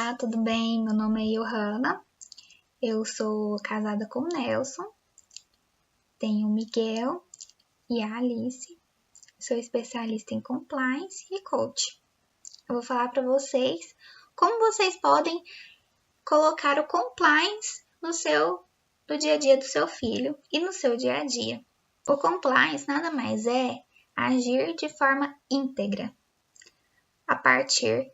Olá, tudo bem? Meu nome é Johanna, eu sou casada com o Nelson, tenho o Miguel e a Alice, sou especialista em compliance e coach. Eu vou falar para vocês como vocês podem colocar o compliance no dia a dia do seu filho e no seu dia a dia. O compliance nada mais é agir de forma íntegra, a partir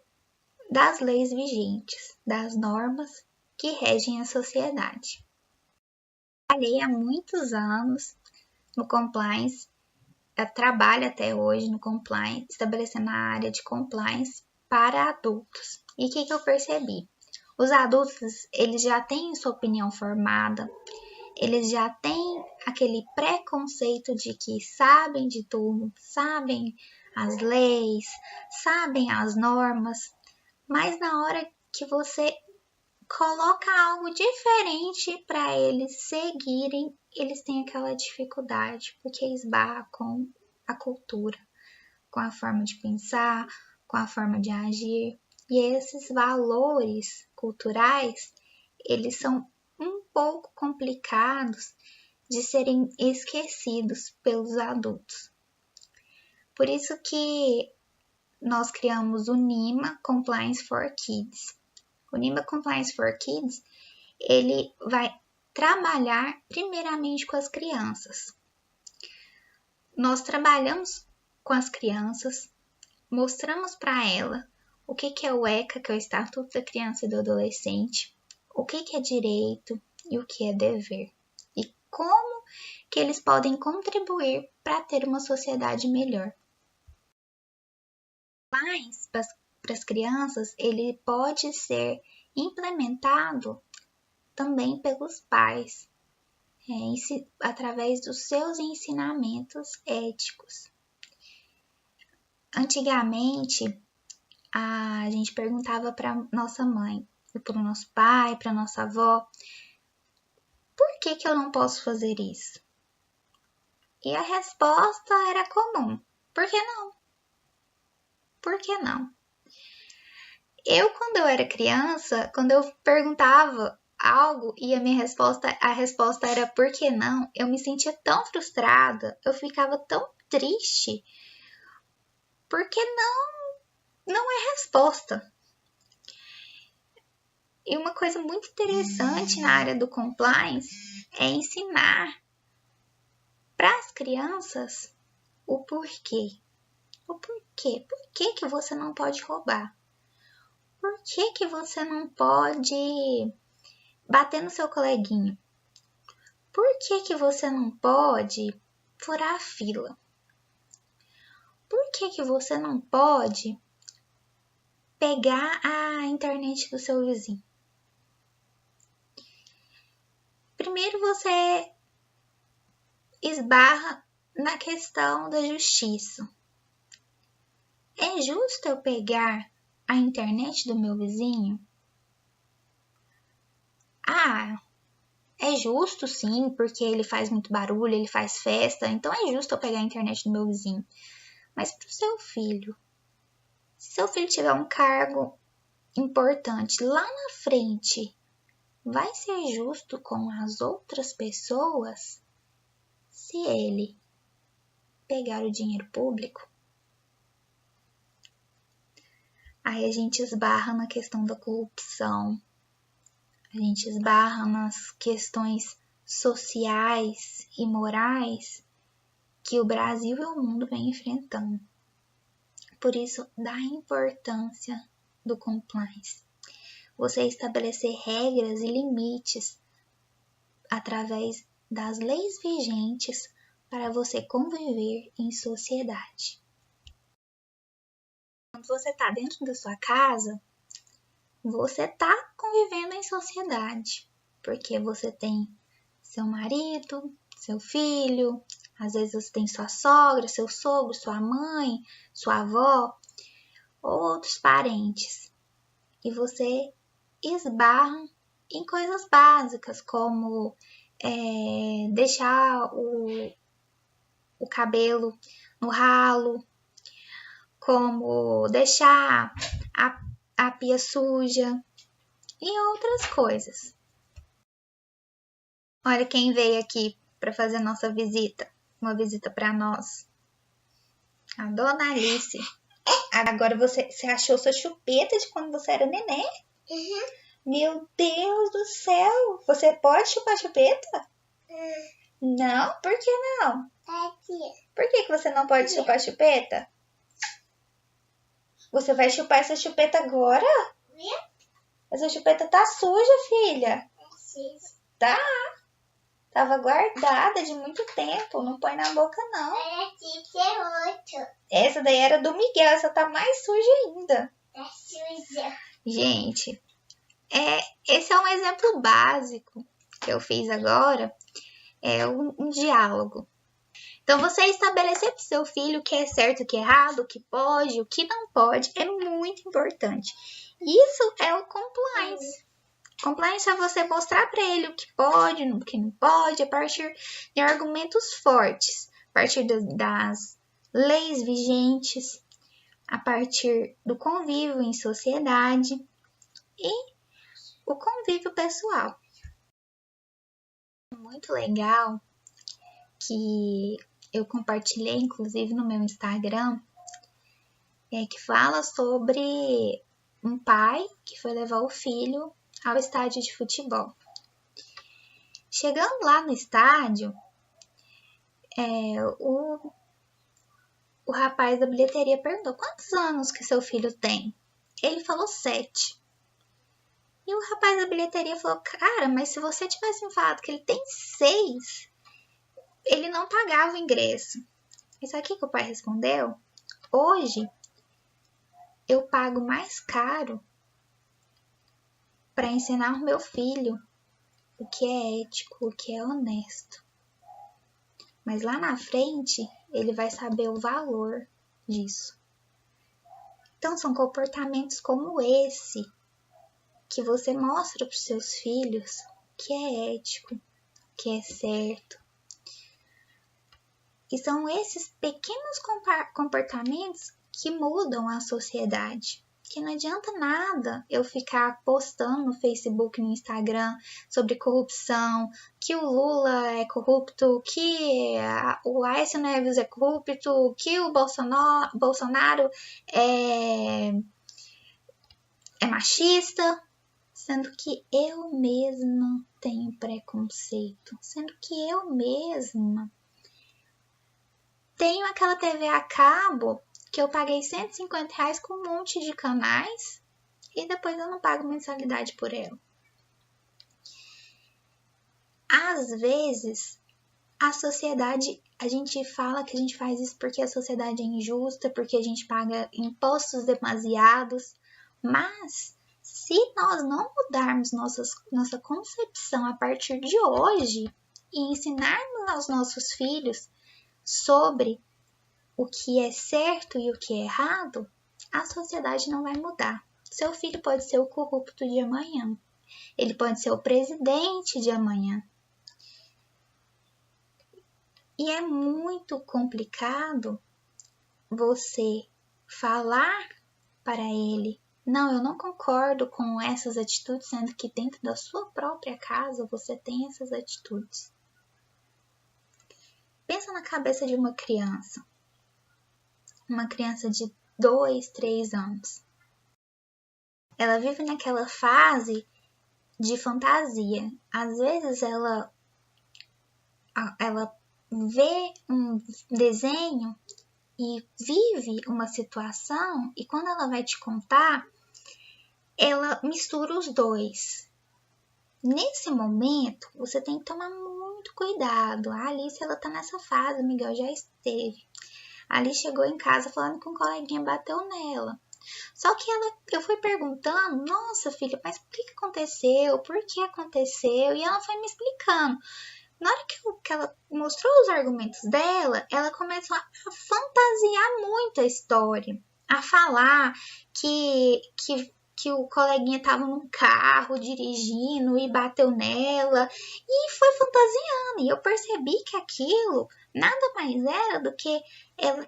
das leis vigentes, das normas que regem a sociedade. Trabalhei há muitos anos no compliance, trabalho até hoje no compliance, estabelecendo a área de compliance para adultos. E o que eu percebi? Os adultos, eles já têm sua opinião formada, eles já têm aquele preconceito de que sabem de tudo, sabem as leis, sabem as normas, mas na hora que você coloca algo diferente para eles seguirem, eles têm aquela dificuldade, porque esbarra com a cultura, com a forma de pensar, com a forma de agir. E esses valores culturais, eles são um pouco complicados de serem esquecidos pelos adultos. Por isso que nós criamos o NIMA Compliance for Kids. O NIMA Compliance for Kids, ele vai trabalhar primeiramente com as crianças. Nós trabalhamos com as crianças, mostramos para ela o que é o ECA, que é o Estatuto da Criança e do Adolescente, o que é direito e o que é dever, e como que eles podem contribuir para ter uma sociedade melhor. Mas, para as crianças, ele pode ser implementado também pelos pais, através dos seus ensinamentos éticos. Antigamente, a gente perguntava para nossa mãe, para o nosso pai, para nossa avó, por que eu não posso fazer isso? E a resposta era comum, por que não? Por que não? Quando eu era criança, quando eu perguntava algo e a resposta era por que não, eu me sentia tão frustrada, eu ficava tão triste, porque não é resposta. E uma coisa muito interessante na área do compliance é ensinar para as crianças o porquê. O porquê. Por que você não pode roubar? Por que você não pode bater no seu coleguinha? Por que você não pode furar a fila? Por que você não pode pegar a internet do seu vizinho? Primeiro você esbarra na questão da justiça. É justo eu pegar a internet do meu vizinho? É justo sim, porque ele faz muito barulho, ele faz festa, então é justo eu pegar a internet do meu vizinho. Mas para o seu filho, se seu filho tiver um cargo importante lá na frente, vai ser justo com as outras pessoas se ele pegar o dinheiro público? Aí a gente esbarra na questão da corrupção, a gente esbarra nas questões sociais e morais que o Brasil e o mundo vem enfrentando. Por isso, da importância do compliance. Você estabelecer regras e limites através das leis vigentes para você conviver em sociedade. Quando você está dentro da sua casa, você está convivendo em sociedade, porque você tem seu marido, seu filho, às vezes você tem sua sogra, seu sogro, sua mãe, sua avó ou outros parentes. E você esbarra em coisas básicas, como deixar o cabelo no ralo, como deixar a pia suja, e outras coisas. Olha quem veio aqui para fazer nossa visita. Uma visita para nós. A dona Alice. Agora você achou sua chupeta de quando você era neném? Uhum. Meu Deus do céu! Você pode chupar chupeta? Não? Por que não? Por que você não pode chupar chupeta? Você vai chupar essa chupeta agora? Essa chupeta tá suja, filha. Tá? Tava guardada de muito tempo. Não põe na boca, não. Essa daí era do Miguel. Essa tá mais suja ainda. Tá suja. Gente, esse é um exemplo básico que eu fiz agora. É um diálogo. Então, você estabelecer para o seu filho o que é certo, o que é errado, o que pode, o que não pode, é muito importante. Isso é o compliance. Compliance é você mostrar para ele o que pode, o que não pode, a partir de argumentos fortes, a partir das leis vigentes, a partir do convívio em sociedade e o convívio pessoal. Muito legal que eu compartilhei, inclusive, no meu Instagram, que fala sobre um pai que foi levar o filho ao estádio de futebol. Chegando lá no estádio, o rapaz da bilheteria perguntou: quantos anos que seu filho tem? Ele falou 7. E o rapaz da bilheteria falou: cara, mas se você tivesse me falado que ele tem 6, ele não pagava o ingresso. E sabe o que o pai respondeu? Hoje, eu pago mais caro para ensinar o meu filho o que é ético, o que é honesto. Mas lá na frente, ele vai saber o valor disso. Então, são comportamentos como esse que você mostra para os seus filhos o que é ético, o que é certo. E são esses pequenos comportamentos que mudam a sociedade. Que não adianta nada eu ficar postando no Facebook, no Instagram sobre corrupção, que o Lula é corrupto, que o Aécio Neves é corrupto, que o Bolsonaro é machista, sendo que eu mesma tenho preconceito, sendo que eu mesma tenho aquela TV a cabo que eu paguei R$150 com um monte de canais e depois eu não pago mensalidade por ela. Às vezes, a sociedade, a gente fala que a gente faz isso porque a sociedade é injusta, porque a gente paga impostos demasiados, mas se nós não mudarmos nossa concepção a partir de hoje e ensinarmos aos nossos filhos sobre o que é certo e o que é errado, a sociedade não vai mudar. Seu filho pode ser o corrupto de amanhã. Ele pode ser o presidente de amanhã. E é muito complicado você falar para ele: não, eu não concordo com essas atitudes, sendo que dentro da sua própria casa você tem essas atitudes. Pensa na cabeça de uma criança de 2, 3 anos. Ela vive naquela fase de fantasia. Às vezes ela vê um desenho e vive uma situação e quando ela vai te contar, ela mistura os dois. Nesse momento, você tem que tomar muito cuidado. A Alice, ela tá nessa fase, o Miguel já esteve. A Alice chegou em casa falando que um coleguinha bateu nela. Só que eu fui perguntando: nossa filha, mas o que aconteceu? Por que aconteceu? E ela foi me explicando. Na hora que ela mostrou os argumentos dela, ela começou a fantasiar muito a história. A falar que o coleguinha estava num carro dirigindo e bateu nela. E foi fantasiando. E eu percebi que aquilo nada mais era do que ela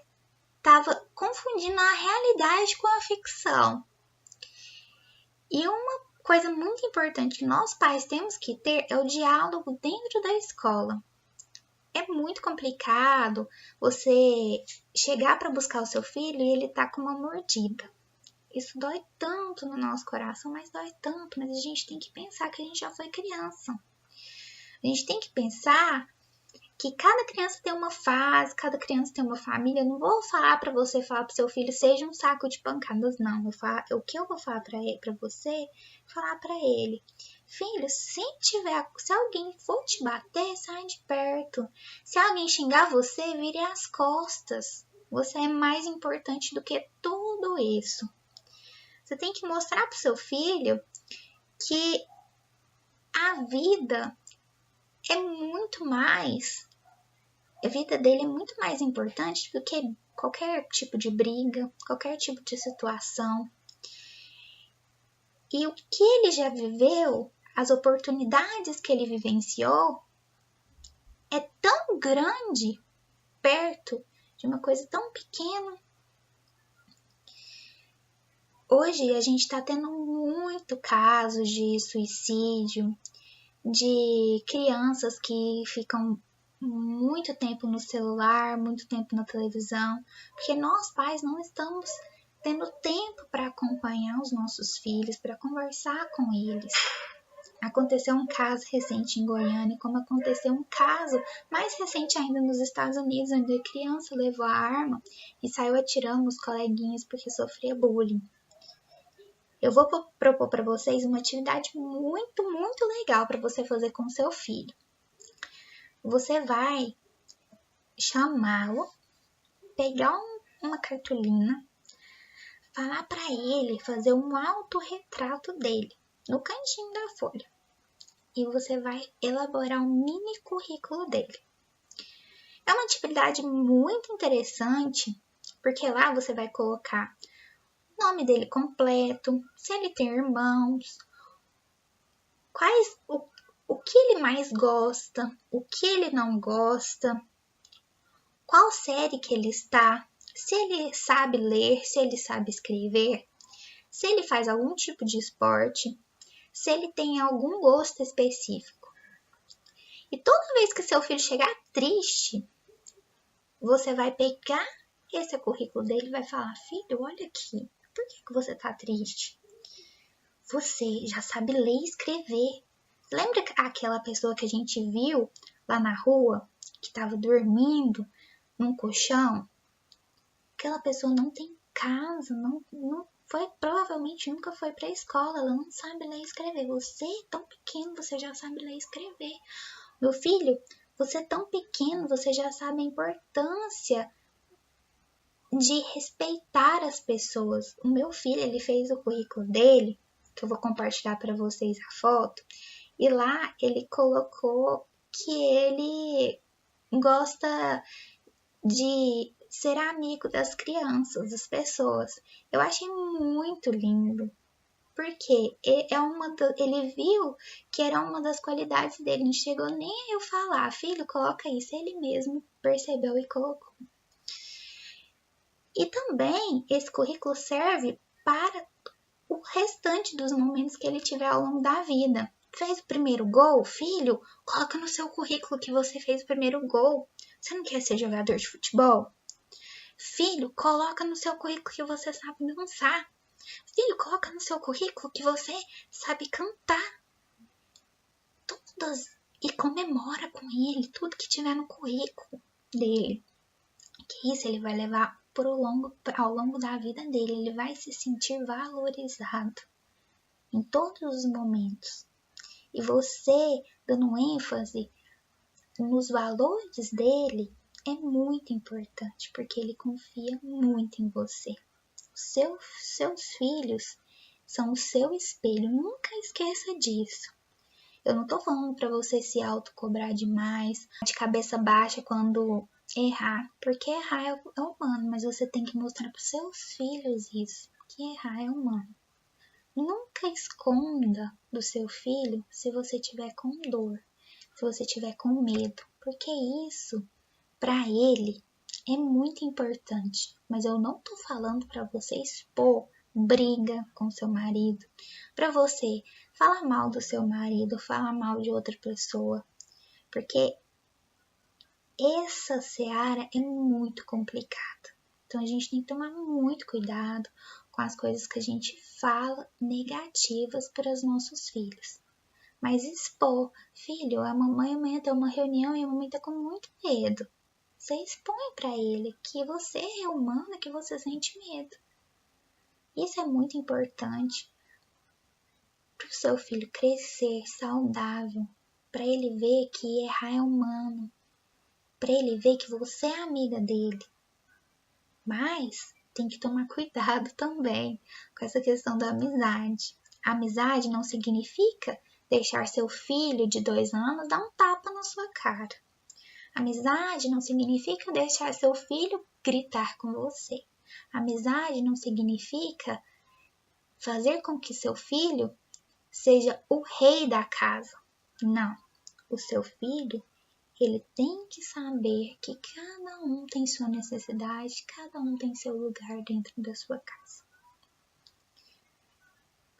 estava confundindo a realidade com a ficção. E coisa muito importante que nós pais temos que ter é o diálogo dentro da escola. É muito complicado você chegar para buscar o seu filho e ele tá com uma mordida. Isso dói tanto no nosso coração, mas dói tanto. Mas a gente tem que pensar que a gente já foi criança. A gente tem que pensar que cada criança tem uma fase, cada criança tem uma família. Eu não vou falar para você falar para seu filho seja um saco de pancadas, não. O que eu vou falar para você, falar para ele, filho, se alguém for te bater, sai de perto. Se alguém xingar você, vire as costas. Você é mais importante do que tudo isso. Você tem que mostrar para o seu filho que a vida é muito mais. A vida dele é muito mais importante do que qualquer tipo de briga, qualquer tipo de situação. E o que ele já viveu, as oportunidades que ele vivenciou, é tão grande perto de uma coisa tão pequena. Hoje a gente está tendo muito casos de suicídio, de crianças que ficam muito tempo no celular, muito tempo na televisão, porque nós pais não estamos tendo tempo para acompanhar os nossos filhos, para conversar com eles. Aconteceu um caso recente em Goiânia, como aconteceu um caso mais recente ainda nos Estados Unidos, onde a criança levou a arma e saiu atirando nos coleguinhas porque sofria bullying. Eu vou propor para vocês uma atividade muito, muito legal para você fazer com seu filho. Você vai chamá-lo, pegar uma cartolina, falar para ele fazer um autorretrato dele no cantinho da folha. E você vai elaborar um mini currículo dele. É uma atividade muito interessante, porque lá você vai colocar o nome dele completo, se ele tem irmãos, o que ele mais gosta, o que ele não gosta, qual série que ele está, se ele sabe ler, se ele sabe escrever, se ele faz algum tipo de esporte, se ele tem algum gosto específico. E toda vez que seu filho chegar triste, você vai pegar esse currículo dele e vai falar, filho, olha aqui, por que você está triste? Você já sabe ler e escrever. Lembra aquela pessoa que a gente viu lá na rua, que estava dormindo num colchão? Aquela pessoa não tem casa, não foi, provavelmente nunca foi para a escola, ela não sabe ler e escrever. Você, tão pequeno, você já sabe ler e escrever. Meu filho, você tão pequeno, você já sabe a importância de respeitar as pessoas. O meu filho, ele fez o currículo dele, que eu vou compartilhar para vocês a foto, e lá ele colocou que ele gosta de ser amigo das crianças, das pessoas. Eu achei muito lindo, porque ele viu que era uma das qualidades dele, não chegou nem a eu falar, filho, coloca isso, ele mesmo percebeu e colocou. E também esse currículo serve para o restante dos momentos que ele tiver ao longo da vida. Fez o primeiro gol, filho, coloca no seu currículo que você fez o primeiro gol. Você não quer ser jogador de futebol? Filho, coloca no seu currículo que você sabe dançar. Filho, coloca no seu currículo que você sabe cantar. E comemora com ele tudo que tiver no currículo dele. Que isso ele vai levar ao longo da vida dele. Ele vai se sentir valorizado em todos os momentos. E você, dando ênfase nos valores dele, é muito importante, porque ele confia muito em você. Seus filhos são o seu espelho, nunca esqueça disso. Eu não tô falando para você se autocobrar demais, de cabeça baixa quando errar, porque errar é humano, mas você tem que mostrar para seus filhos isso, que errar é humano. Nunca esconda do seu filho se você tiver com dor, se você tiver com medo, porque isso, para ele, é muito importante. Mas eu não tô falando para você expor briga com seu marido, para você falar mal do seu marido, falar mal de outra pessoa, porque essa seara é muito complicada. Então a gente tem que tomar muito cuidado com as coisas que a gente fala negativas para os nossos filhos. Mas expor, filho, a mamãe amanhã tem uma reunião e a mamãe tá com muito medo. Você expõe para ele que você é humano, que você sente medo. Isso é muito importante para o seu filho crescer saudável, para ele ver que errar é humano, para ele ver que você é amiga dele. Mas tem que tomar cuidado também com essa questão da amizade. Amizade não significa deixar seu filho de 2 anos dar um tapa na sua cara. Amizade não significa deixar seu filho gritar com você. Amizade não significa fazer com que seu filho seja o rei da casa. Não. O seu filho, ele tem que saber que cada um tem sua necessidade, cada um tem seu lugar dentro da sua casa.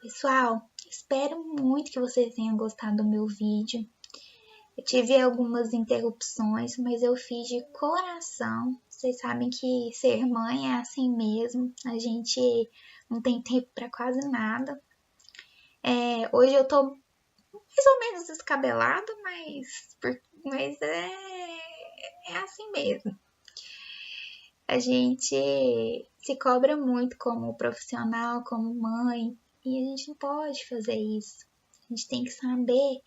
Pessoal, espero muito que vocês tenham gostado do meu vídeo. Eu tive algumas interrupções, mas eu fiz de coração. Vocês sabem que ser mãe é assim mesmo. A gente não tem tempo para quase nada. Hoje eu tô mais ou menos descabelada, mas é assim mesmo. A gente se cobra muito como profissional, como mãe, e a gente não pode fazer isso. A gente tem que saber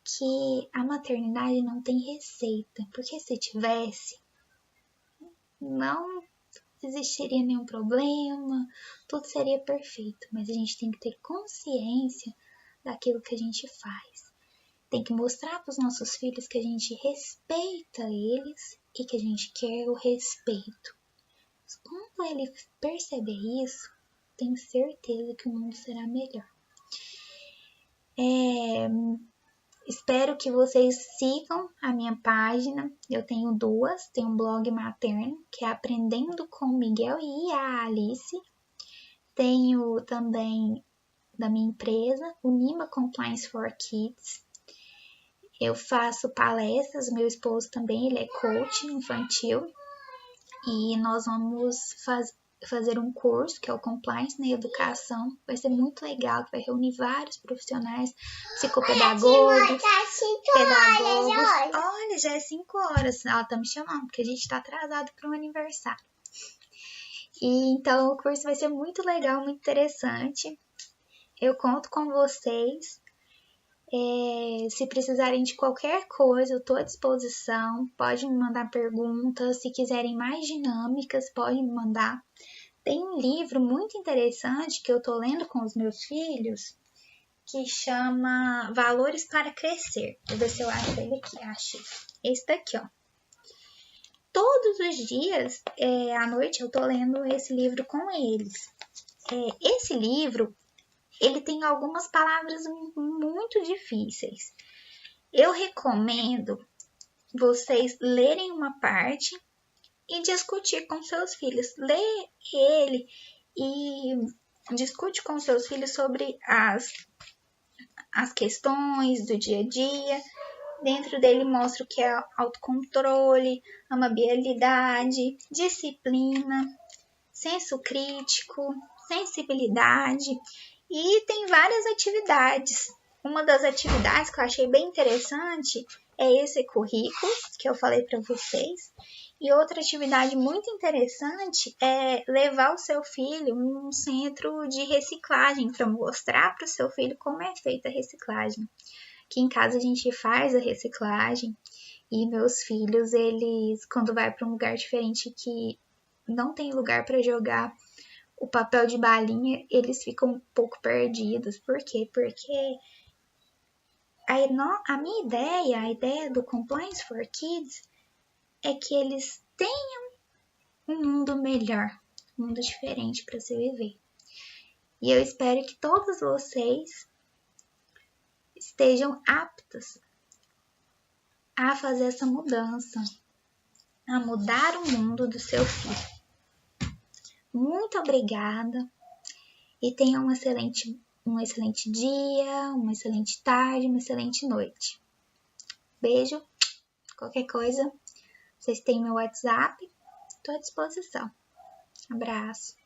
que a maternidade não tem receita, porque se tivesse, não existiria nenhum problema, tudo seria perfeito, mas a gente tem que ter consciência daquilo que a gente faz. Tem que mostrar para os nossos filhos que a gente respeita eles e que a gente quer o respeito. Quando ele perceber isso, tenho certeza que o mundo será melhor. Espero que vocês sigam a minha página. Eu tenho 2. Tem um blog materno, que é Aprendendo com o Miguel e a Alice. Tenho também da minha empresa, Unima Compliance for Kids. Eu faço palestras, meu esposo também, ele é coach infantil. E nós vamos fazer um curso, que é o Compliance na Educação. Vai ser muito legal, que vai reunir vários profissionais, psicopedagogos, pedagogos. Olha, já é 5 horas. Ela tá me chamando, porque a gente tá atrasado para um aniversário. E então o curso vai ser muito legal, muito interessante. Eu conto com vocês. Se precisarem de qualquer coisa, eu estou à disposição. Pode me mandar perguntas. Se quiserem mais dinâmicas, podem me mandar. Tem um livro muito interessante que eu estou lendo com os meus filhos, que chama Valores para Crescer. Vou ver se eu acho ele aqui. Achei. Esse daqui, ó. Todos os dias, à noite, eu estou lendo esse livro com eles. Esse livro, ele tem algumas palavras muito difíceis. Eu recomendo vocês lerem uma parte e discutir com seus filhos. Lê ele e discute com seus filhos sobre as questões do dia a dia. Dentro dele mostra o que é autocontrole, amabilidade, disciplina, senso crítico, sensibilidade. E tem várias atividades. Uma das atividades que eu achei bem interessante é esse currículo que eu falei para vocês. E outra atividade muito interessante é levar o seu filho num centro de reciclagem para mostrar para o seu filho como é feita a reciclagem. Aqui em casa a gente faz a reciclagem e meus filhos, eles, quando vai para um lugar diferente que não tem lugar para jogar o papel de balinha, eles ficam um pouco perdidos. Por quê? Porque a minha ideia, a ideia do Compliance for Kids é que eles tenham um mundo melhor, um mundo diferente para se viver. E eu espero que todos vocês estejam aptos a fazer essa mudança, a mudar o mundo do seu filho. Muito obrigada. e tenham um excelente dia, uma excelente tarde, uma excelente noite. Beijo, qualquer coisa, vocês têm meu WhatsApp, estou à disposição. Abraço.